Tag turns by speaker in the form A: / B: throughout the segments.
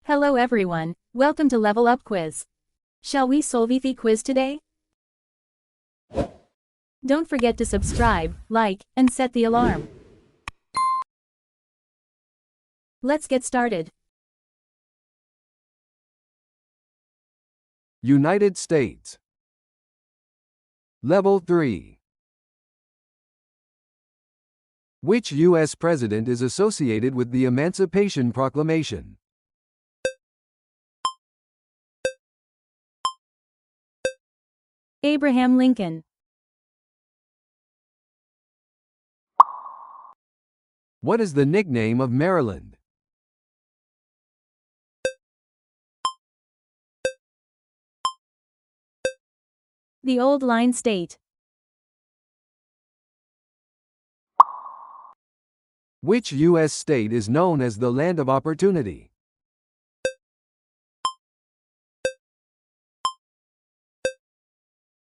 A: Hello everyone, welcome to Level Up Quiz. Shall we solve the quiz today? Don't forget to subscribe, like, and set the alarm. Let's get started.
B: United States. Level 3. Which U.S. president is associated with the Emancipation Proclamation?
A: Abraham Lincoln.
B: What is the nickname of Maryland?
A: The Old Line State.
B: Which U.S. state is known as the Land of Opportunity?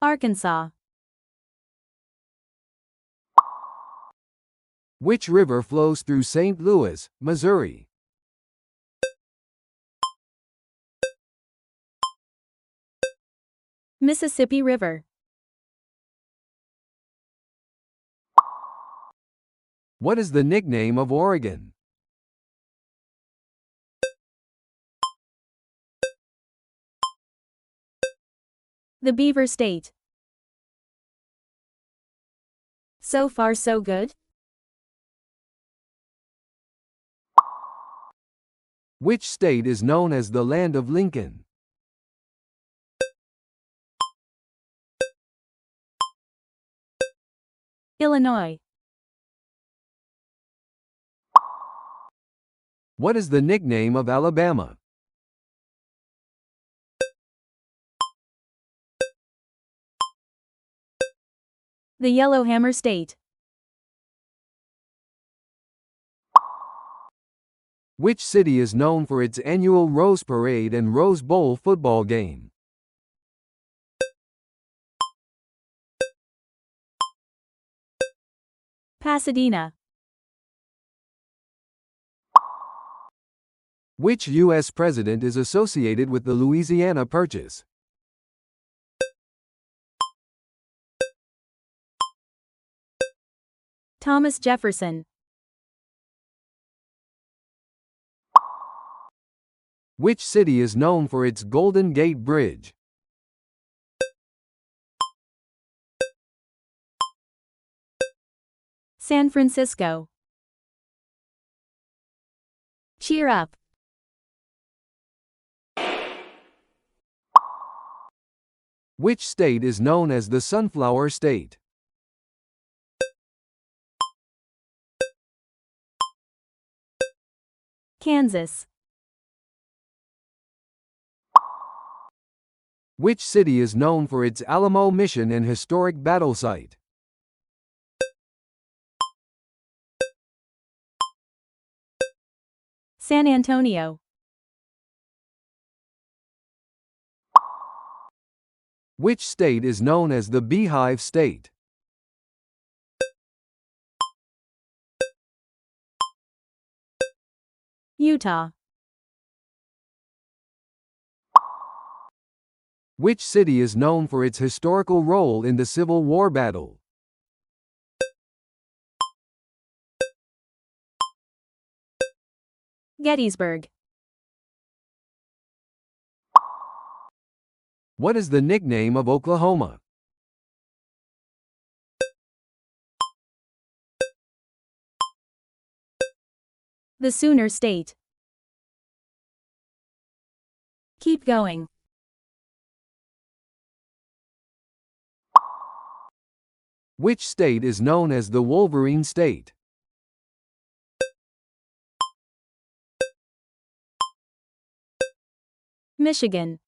A: Arkansas.
B: Which river flows through St. Louis, Missouri?
A: Mississippi River.
B: What is the nickname of Oregon?
A: The Beaver State. So far so good?
B: Which state is known as the Land of Lincoln?
A: Illinois.
B: What is the nickname of Alabama?
A: The Yellowhammer State.
B: Which city is known for its annual Rose Parade and Rose Bowl football game?
A: Pasadena.
B: Which U.S. president is associated with the Louisiana Purchase?
A: Thomas Jefferson.
B: Which city is known for its Golden Gate Bridge?
A: San Francisco. Cheer up.
B: Which state is known as the Sunflower State?
A: Kansas.
B: Which city is known for its Alamo Mission and historic battle site?
A: San Antonio.
B: Which state is known as the Beehive State?
A: Utah.
B: Which city is known for its historical role in the Civil War battle?
A: Gettysburg.
B: What is the nickname of Oklahoma?
A: The Sooner State. Keep going.
B: Which state is known as the Wolverine State?
A: Michigan.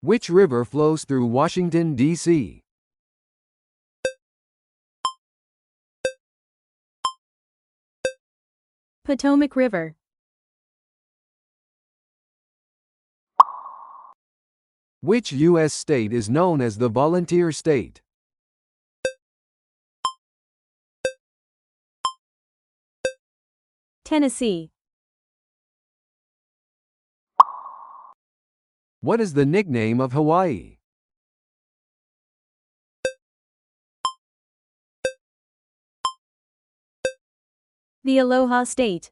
B: Which river flows through Washington, D.C.?
A: Potomac River.
B: Which U.S. state is known as the Volunteer State?
A: Tennessee.
B: What is the nickname of Hawaii?
A: The Aloha State.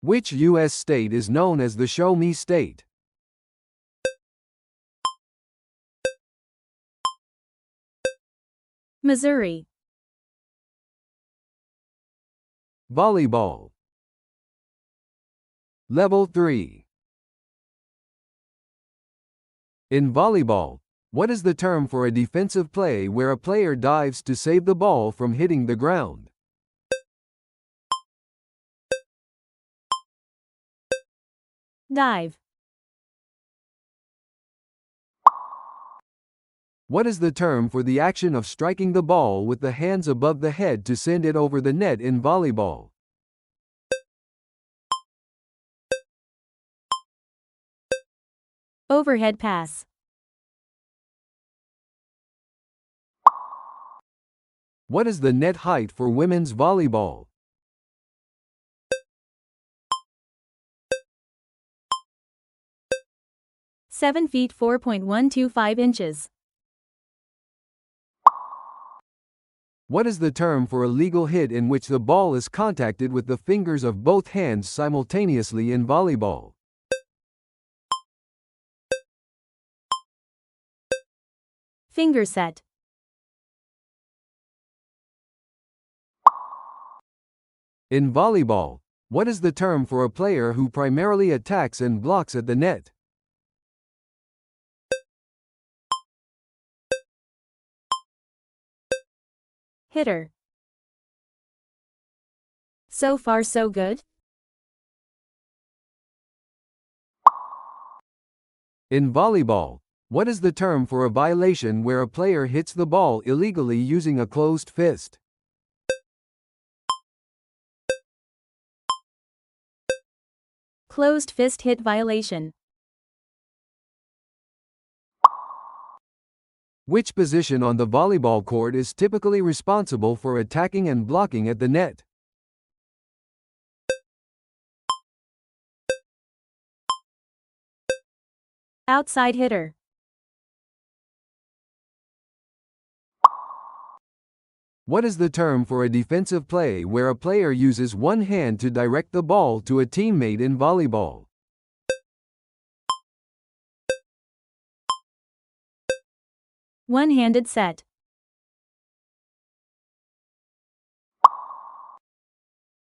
B: Which U.S. state is known as the Show Me State?
A: Missouri.
B: Volleyball. Level 3. In volleyball, what is the term for a defensive play where a player dives to save the ball from hitting the ground?
A: Dive.
B: What is the term for the action of striking the ball with the hands above the head to send it over the net in volleyball?
A: Overhead pass.
B: What is the net height for women's volleyball?
A: 7 feet 4.125 inches.
B: What is the term for a legal hit in which the ball is contacted with the fingers of both hands simultaneously in volleyball?
A: Finger set.
B: In volleyball, what is the term for a player who primarily attacks and blocks at the net?
A: Hitter. So far so good?
B: In volleyball, what is the term for a violation where a player hits the ball illegally using a closed fist?
A: Closed fist hit violation.
B: Which position on the volleyball court is typically responsible for attacking and blocking at the net?
A: Outside hitter.
B: What is the term for a defensive play where a player uses one hand to direct the ball to a teammate in volleyball?
A: One-handed set.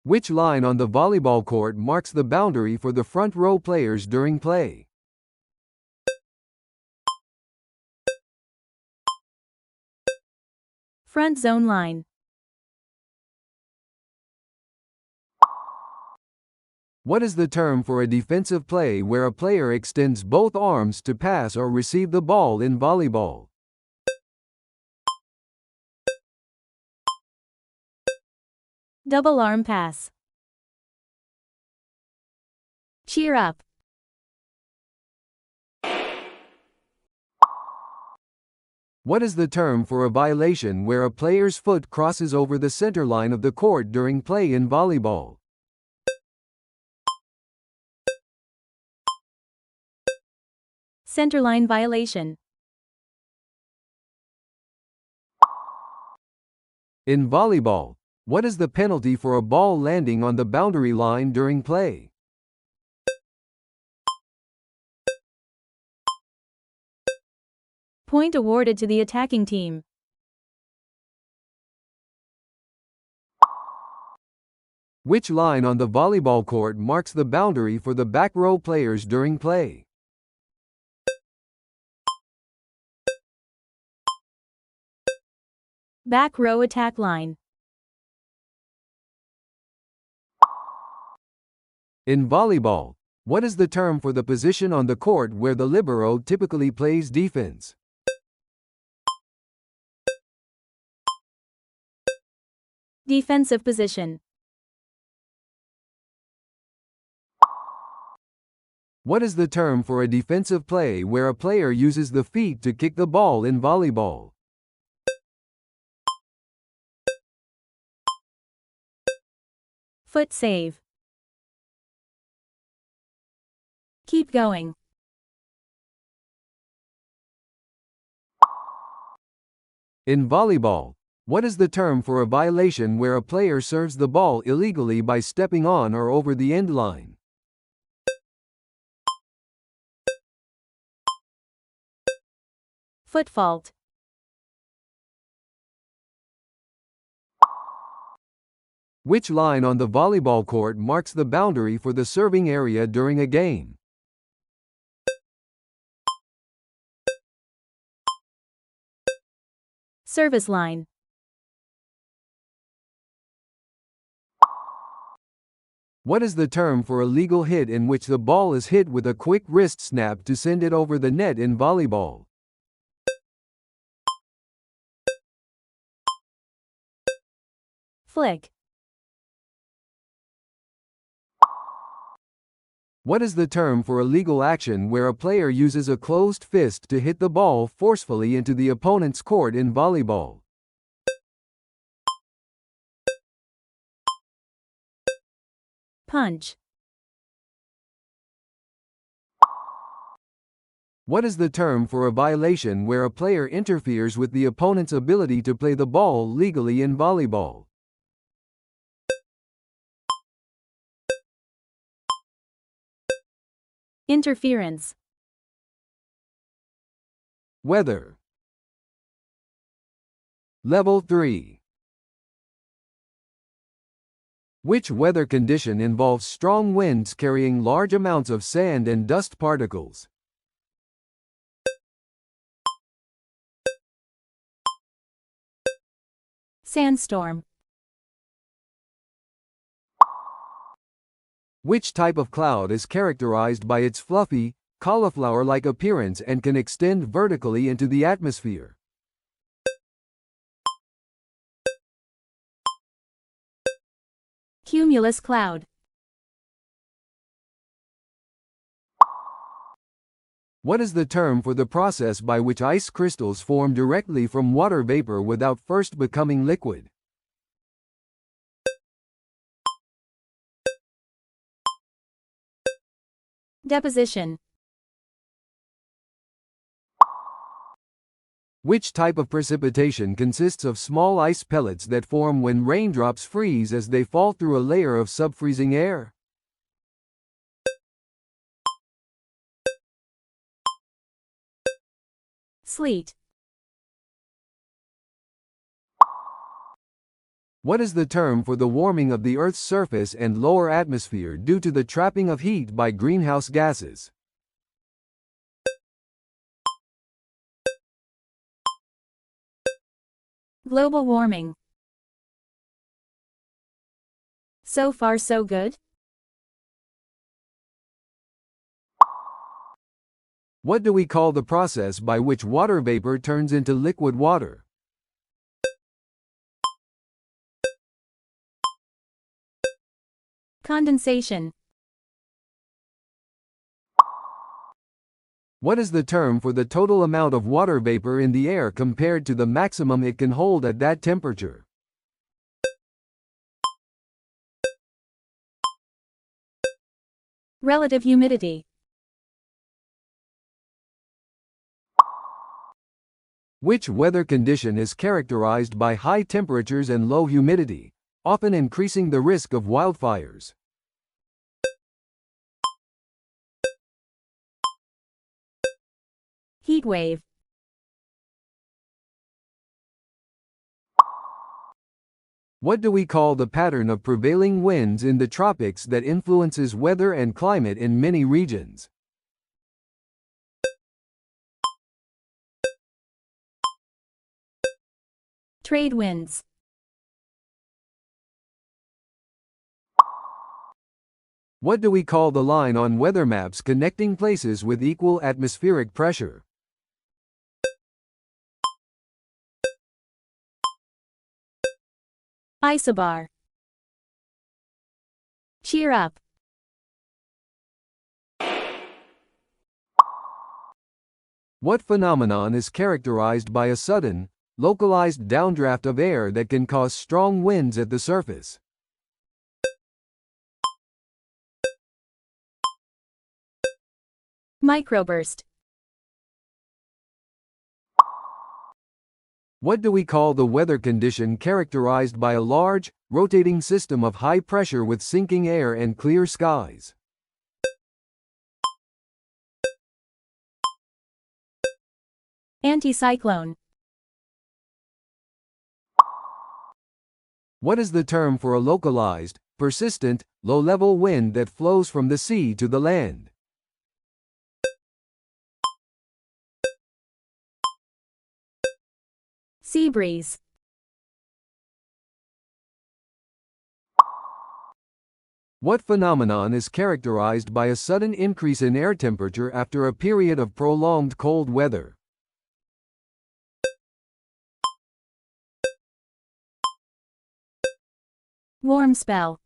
B: Which line on the volleyball court marks the boundary for the front row players during play?
A: Front zone line.
B: What is the term for a defensive play where a player extends both arms to pass or receive the ball in volleyball?
A: Double arm pass. Cheer up.
B: What is the term for a violation where a player's foot crosses over the center line of the court during play in volleyball?
A: Centerline violation.
B: In volleyball, what is the penalty for a ball landing on the boundary line during play?
A: Point awarded to the attacking team.
B: Which line on the volleyball court marks the boundary for the back row players during play?
A: Back row attack line.
B: In volleyball, what is the term for the position on the court where the libero typically plays defense?
A: Defensive position.
B: What is the term for a defensive play where a player uses the feet to kick the ball in volleyball?
A: Foot save. Keep going.
B: In volleyball, what is the term for a violation where a player serves the ball illegally by stepping on or over the end line?
A: Foot fault.
B: Which line on the volleyball court marks the boundary for the serving area during a game?
A: Service line.
B: What is the term for a legal hit in which the ball is hit with a quick wrist snap to send it over the net in volleyball?
A: Flick.
B: What is the term for a legal action where a player uses a closed fist to hit the ball forcefully into the opponent's court in volleyball?
A: Punch.
B: What is the term for a violation where a player interferes with the opponent's ability to play the ball legally in volleyball?
A: Interference.
B: Weather. Level 3. Which weather condition involves strong winds carrying large amounts of sand and dust particles?
A: Sandstorm.
B: Which type of cloud is characterized by its fluffy, cauliflower-like appearance and can extend vertically into the atmosphere?
A: Cumulus cloud.
B: What is the term for the process by which ice crystals form directly from water vapor without first becoming liquid?
A: Deposition.
B: Which type of precipitation consists of small ice pellets that form when raindrops freeze as they fall through a layer of subfreezing air?
A: Sleet.
B: What is the term for the warming of the Earth's surface and lower atmosphere due to the trapping of heat by greenhouse gases?
A: Global warming. So far so good?
B: What do we call the process by which water vapor turns into liquid water?
A: Condensation.
B: What is the term for the total amount of water vapor in the air compared to the maximum it can hold at that temperature?
A: Relative humidity.
B: Which weather condition is characterized by high temperatures and low humidity, often increasing the risk of wildfires?
A: Heat wave.
B: What do we call the pattern of prevailing winds in the tropics that influences weather and climate in many regions?
A: Trade winds.
B: What do we call the line on weather maps connecting places with equal atmospheric pressure?
A: Isobar. Cheer up.
B: What phenomenon is characterized by a sudden, localized downdraft of air that can cause strong winds at the surface?
A: Microburst.
B: What do we call the weather condition characterized by a large, rotating system of high pressure with sinking air and clear skies?
A: Anticyclone.
B: What is the term for a localized, persistent, low-level wind that flows from the sea to the land?
A: Sea breeze.
B: What phenomenon is characterized by a sudden increase in air temperature after a period of prolonged cold weather?
A: Warm spell.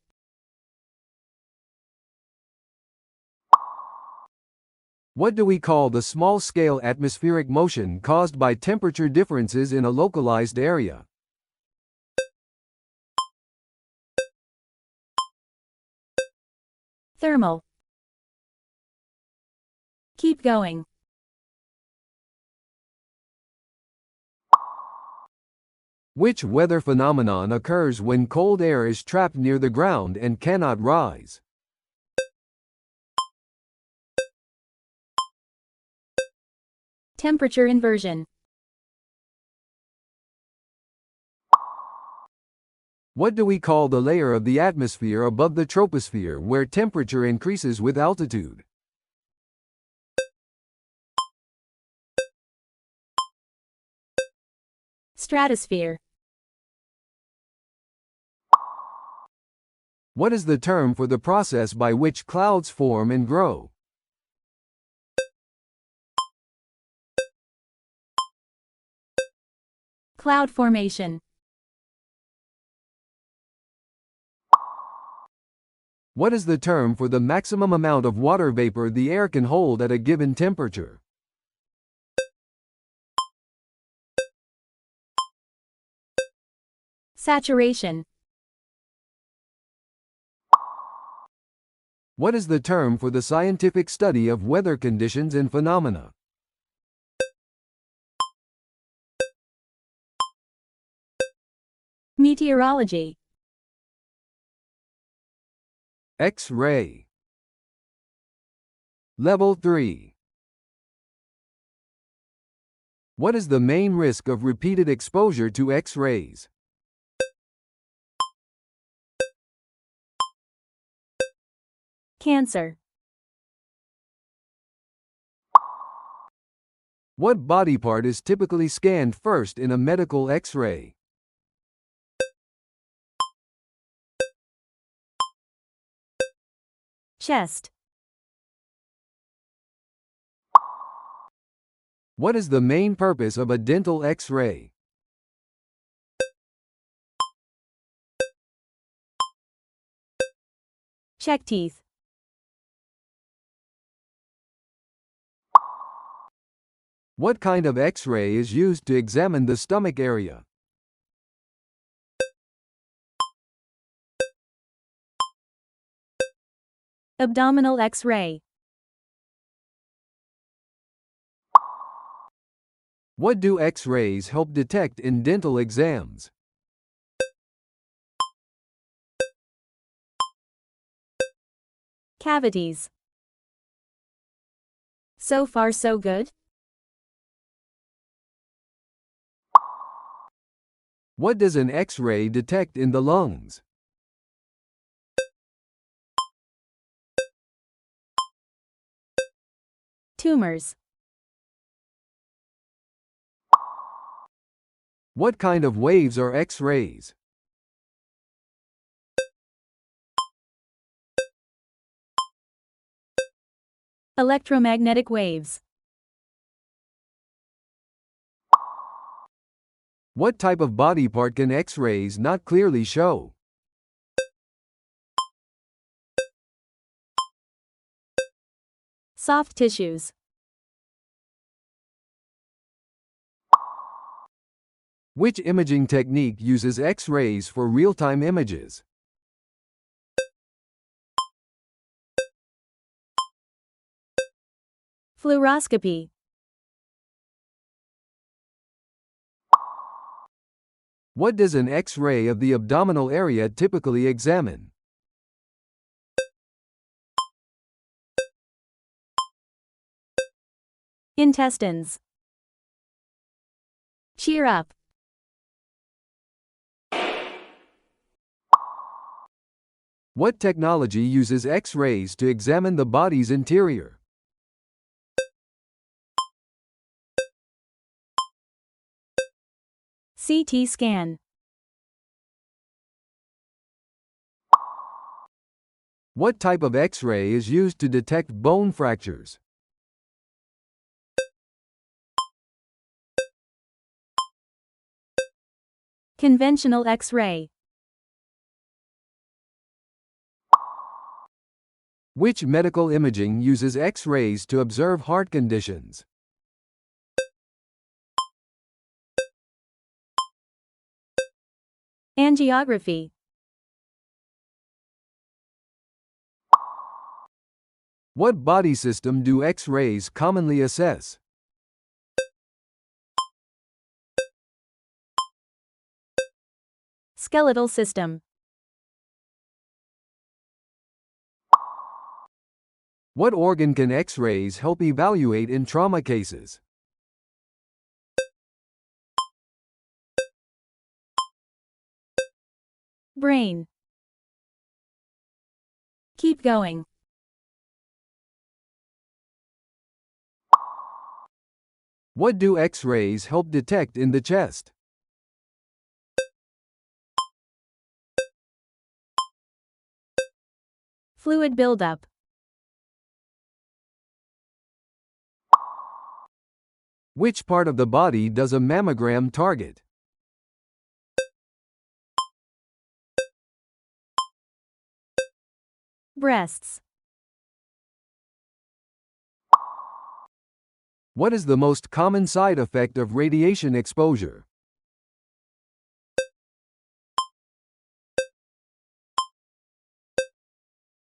B: What do we call the small-scale atmospheric motion caused by temperature differences in a localized area?
A: Thermal. Keep going.
B: Which weather phenomenon occurs when cold air is trapped near the ground and cannot rise?
A: Temperature inversion.
B: What do we call the layer of the atmosphere above the troposphere where temperature increases with altitude?
A: Stratosphere.
B: What is the term for the process by which clouds form and grow?
A: Cloud formation.
B: What is the term for the maximum amount of water vapor the air can hold at a given temperature?
A: Saturation.
B: What is the term for the scientific study of weather conditions and phenomena?
A: Meteorology.
B: X-ray. Level 3. What is the main risk of repeated exposure to X-rays?
A: Cancer.
B: What body part is typically scanned first in a medical X-ray?
A: Chest.
B: What is the main purpose of a dental X-ray?
A: Check teeth.
B: What kind of X-ray is used to examine the stomach area?
A: Abdominal X-ray.
B: What do X-rays help detect in dental exams?
A: Cavities. So far so good?
B: What does an X-ray detect in the lungs?
A: Tumors.
B: What kind of waves are X-rays?
A: Electromagnetic waves.
B: What type of body part can X-rays not clearly show?
A: Soft tissues.
B: Which imaging technique uses X-rays for real-time images?
A: Fluoroscopy.
B: What does an X-ray of the abdominal area typically examine?
A: Intestines. Cheer up.
B: What technology uses X-rays to examine the body's interior?
A: CT scan.
B: What type of X-ray is used to detect bone fractures?
A: Conventional X-ray.
B: Which medical imaging uses X-rays to observe heart conditions?
A: Angiography.
B: What body system do X-rays commonly assess?
A: Skeletal system.
B: What organ can X-rays help evaluate in trauma cases?
A: Brain. Keep going.
B: What do X-rays help detect in the chest?
A: Fluid buildup.
B: Which part of the body does a mammogram target?
A: Breasts.
B: What is the most common side effect of radiation exposure?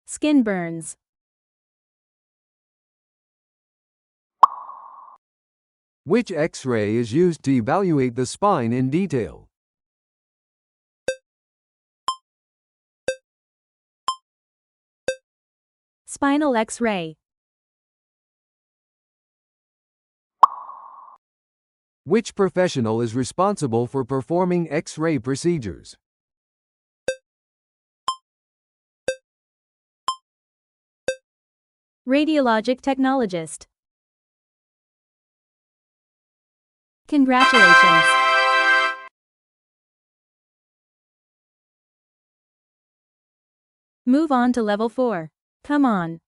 A: Skin burns.
B: Which X-ray is used to evaluate the spine in detail?
A: Spinal X-ray.
B: Which professional is responsible for performing X-ray procedures?
A: Radiologic technologist. Congratulations! Move on to level 4. Come on.